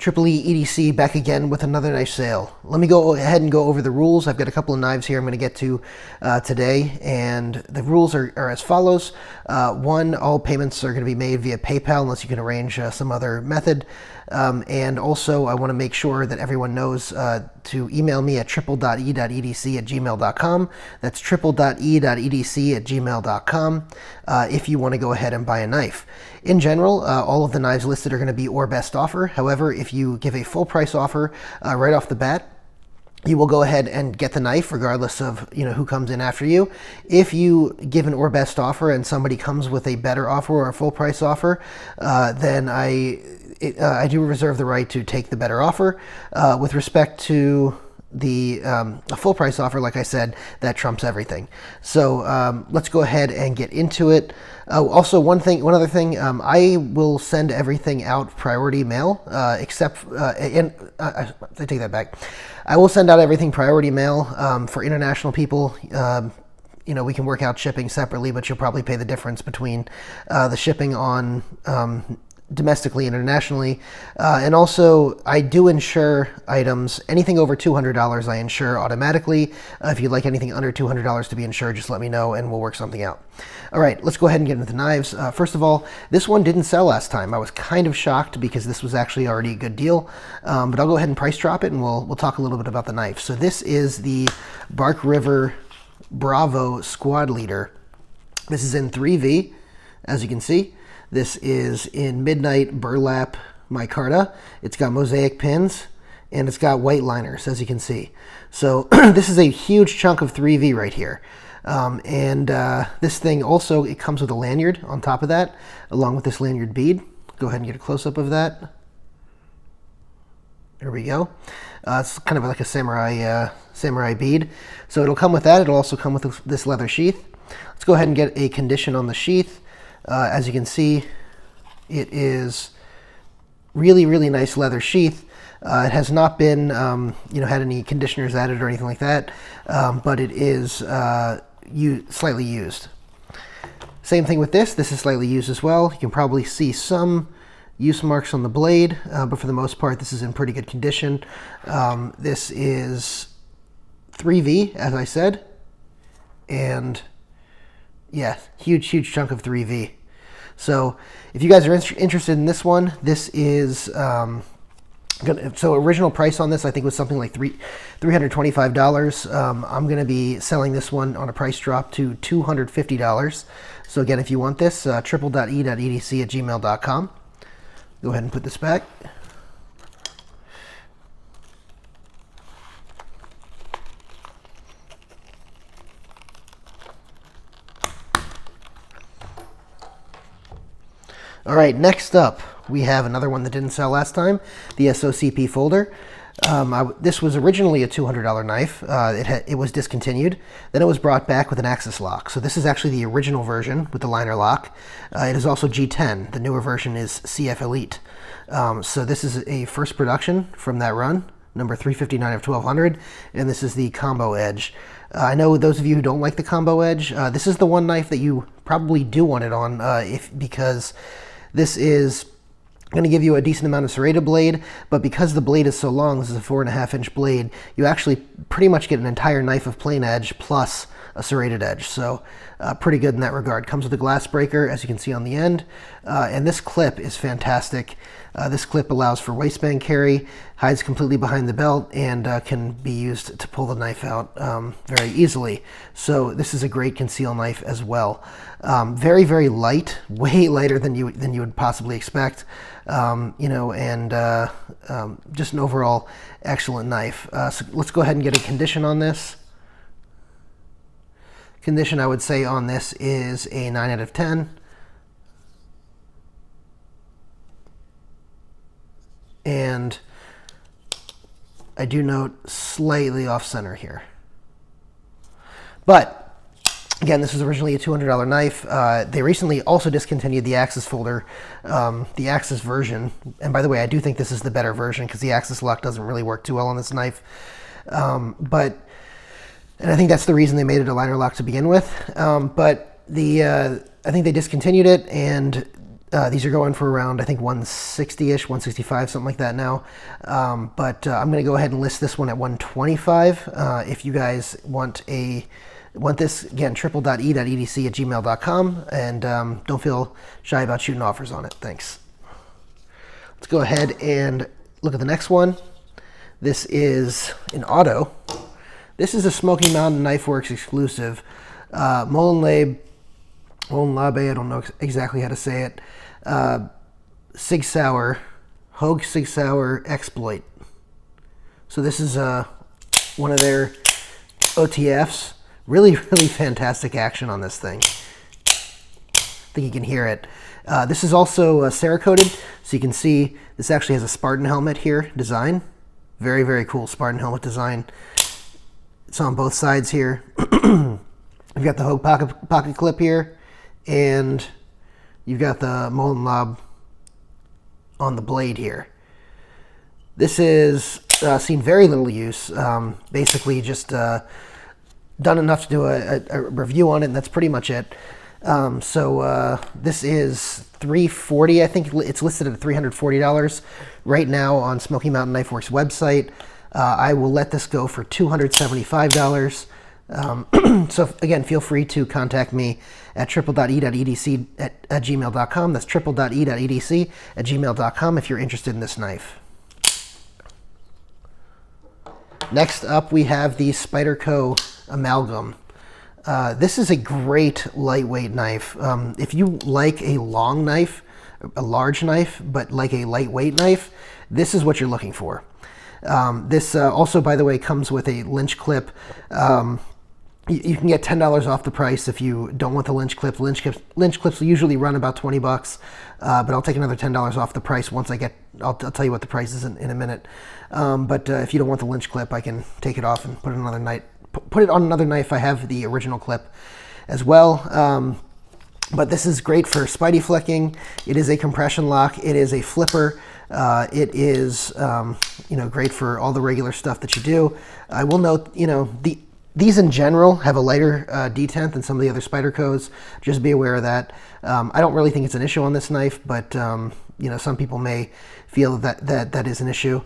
Triple E EDC back again with another knife sale. Let me go ahead and go over the rules. I've got a couple of knives here I'm going to get to today, and the rules are as follows. One, all payments are going to be made via PayPal unless you can arrange some other method. And also, I want to make sure that everyone knows to email me at triple.e.edc@gmail.com. That's triple.e.edc@gmail.com if you want to go ahead and buy a knife. In general, all of the knives listed are going to be or best offer. However, if you give a full price offer right off the bat, you will go ahead and get the knife regardless of who comes in after you. If you give an or best offer and somebody comes with a better offer or a full price offer, then I do reserve the right to take the better offer. With respect to the full price offer, like I said, that trumps everything. So let's go ahead and get into it. Also, one other thing, I will send everything out priority mail, except I take that back. I will send out everything priority mail for international people. We can work out shipping separately, but you'll probably pay the difference between the shipping on domestically and internationally. And also, I do insure items. Anything over $200 I insure automatically. If you'd like anything under $200 to be insured, just let me know and we'll work something out. All right, let's go ahead and get into the knives. First of all, this one didn't sell last time. I was kind of shocked because this was actually already a good deal. But I'll go ahead and price drop it and we'll talk a little bit about the knife. So this is the Bark River Bravo Squad Leader. This is in 3V, as you can see. This is in Midnight Burlap micarta. It's got mosaic pins and it's got white liners, as you can see. So this is a huge chunk of 3V right here. This thing also, it comes with a lanyard on top of that, along with this lanyard bead. Go ahead and get a close-up of that. There we go. It's kind of like a samurai bead. So it'll come with that. It'll also come with this leather sheath. Let's go ahead and get a condition on the sheath. As you can see, it is really, really nice leather sheath. It has not been, had any conditioners added or anything like that, but it is slightly used. Same thing with this. This is slightly used as well. You can probably see some use marks on the blade, but for the most part, this is in pretty good condition. This is 3V, as I said, and yeah, huge chunk of 3V. So if you guys are interested in this one, this is so original price on this I think was something like $325. I'm going to be selling this one on a price drop to $250. So again, if you want this, triple.e.edc@gmail.com. Go ahead and put this back. All right, next up, we have another one that didn't sell last time, the SOCP folder. This was originally a $200 knife. It was discontinued. Then it was brought back with an axis lock. So this is actually the original version with the liner lock. It is also G10. The newer version is CF Elite. So this is a first production from that run, number 359 of 1200, and this is the combo edge. I know those of you who don't like the combo edge, this is the one knife that you probably do want it on because this is going to give you a decent amount of serrated blade, but because the blade is so long, this is a 4.5-inch blade, you actually pretty much get an entire knife of plain edge plus a serrated edge. So pretty good in that regard. Comes with a glass breaker, as you can see on the end, and this clip is fantastic. This clip allows for waistband carry, hides completely behind the belt, and can be used to pull the knife out very easily. So this is a great conceal knife as well. Very, very light, way lighter than you would possibly expect. Just an overall excellent knife. So let's go ahead and get a condition on this. Condition, I would say, on this is a 9 out of 10. And I do note slightly off center here. But again, this was originally a $200 knife. They recently also discontinued the Axis folder, the Axis version. And by the way, I do think this is the better version because the Axis lock doesn't really work too well on this knife. And I think that's the reason they made it a liner lock to begin with. I think they discontinued it, and These are going for around, I think, 160-ish, 165, something like that now. But I'm going to go ahead and list this one at 125. If you guys want this, again, triple.e.edc@gmail.com, and don't feel shy about shooting offers on it. Thanks. Let's go ahead and look at the next one. This is an auto. This is a Smoky Mountain Knife Works exclusive. Molenlabe, I don't know exactly how to say it. Sig Sauer, Hogue Sig Sauer Exploit. So this is one of their OTFs. Really, really fantastic action on this thing. I think you can hear it. This is also Cerakoted, so you can see this actually has a Spartan helmet here, design. Very, very cool Spartan helmet design. It's on both sides here. You've got the Hogue pocket clip here, and you've got the Molten Lob on the blade here. This is seen very little use. Basically just done enough to do a review on it, and that's pretty much it. This is $340. I think it's listed at $340 right now on Smoky Mountain Knife Works website. I will let this go for $275. So again, feel free to contact me at triple.e.edc@gmail.com. That's triple.e.edc@gmail.com if you're interested in this knife. Next up, we have the Spyderco Amalgam. This is a great lightweight knife. If you like a long knife, a large knife, but like a lightweight knife, this is what you're looking for. This also, by the way, comes with a Lynch clip. You can get $10 off the price if you don't want the Lynch clip. Lynch clips usually run about 20 bucks, but I'll take another $10 off the price once I'll tell you what the price is in a minute. But if you don't want the Lynch clip, I can take it off and put it on another knife. I have the original clip as well. But this is great for Spidey flicking. It is a compression lock. It is a flipper. It is great for all the regular stuff that you do. I will note, these in general have a lighter detent than some of the other Spydercos. Just be aware of that. I don't really think it's an issue on this knife, but some people may feel that is an issue.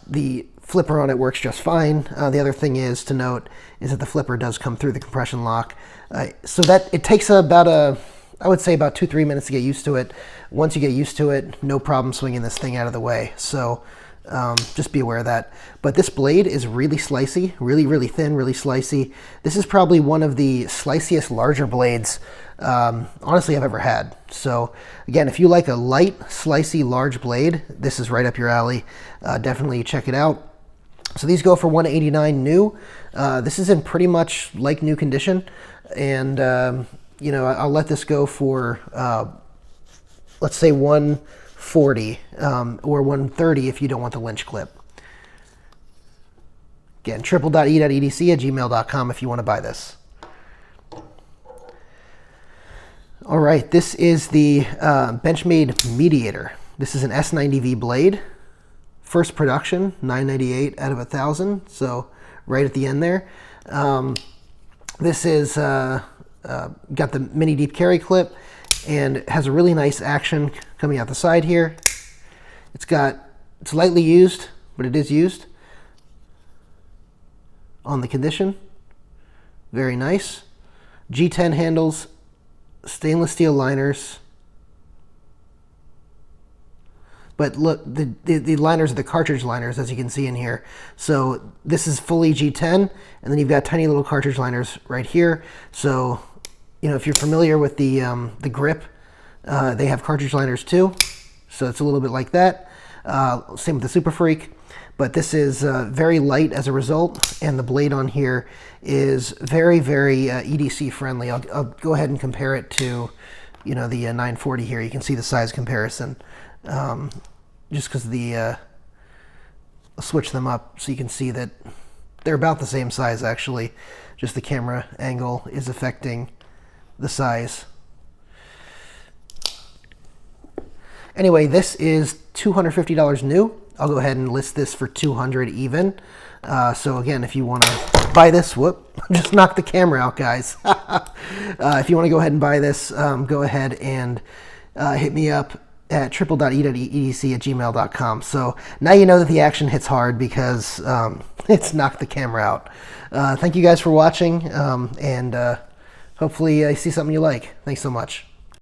The flipper on it works just fine. The other thing is to note is that the flipper does come through the compression lock, so that it takes about I would say about 2-3 minutes to get used to it. Once you get used to it, no problem swinging this thing out of the way. So just be aware of that. But this blade is really slicey, really, really thin, really slicey. This is probably one of the sliciest larger blades, honestly, I've ever had. So again, if you like a light, slicey, large blade, this is right up your alley. Definitely check it out. So these go for $189 new. This is in pretty much like new condition. And, I'll let this go for, let's say $140 or $130 if you don't want the Lynch clip. Again, triple.e.edc@gmail.com if you want to buy this. All right, this is the Benchmade Mediator. This is an S90V blade. First production, $998 out of 1,000, so right at the end there. This is got the mini deep carry clip, and it has a really nice action coming out the side here. It's lightly used, but it is used on the condition. Very nice. G10 handles, stainless steel liners. But look, the liners are the cartridge liners, as you can see in here. So this is fully G10, and then you've got tiny little cartridge liners right here. So, if you're familiar with the grip, they have cartridge liners too. So it's a little bit like that. Same with the Super Freak. But this is very light as a result, and the blade on here is very, very EDC friendly. I'll go ahead and compare it to, the 940 here. You can see the size comparison. Just because I'll switch them up so you can see that they're about the same size actually. Just the camera angle is affecting the size. Anyway, this is $250 new. I'll go ahead and list this for $200 even. So again, if you want to buy this, just knock the camera out, guys. If you want to go ahead and buy this, go ahead and hit me up at triple.e.edc@gmail.com. So now you know that the action hits hard because it's knocked the camera out. Thank you guys for watching, and hopefully you see something you like. Thanks so much.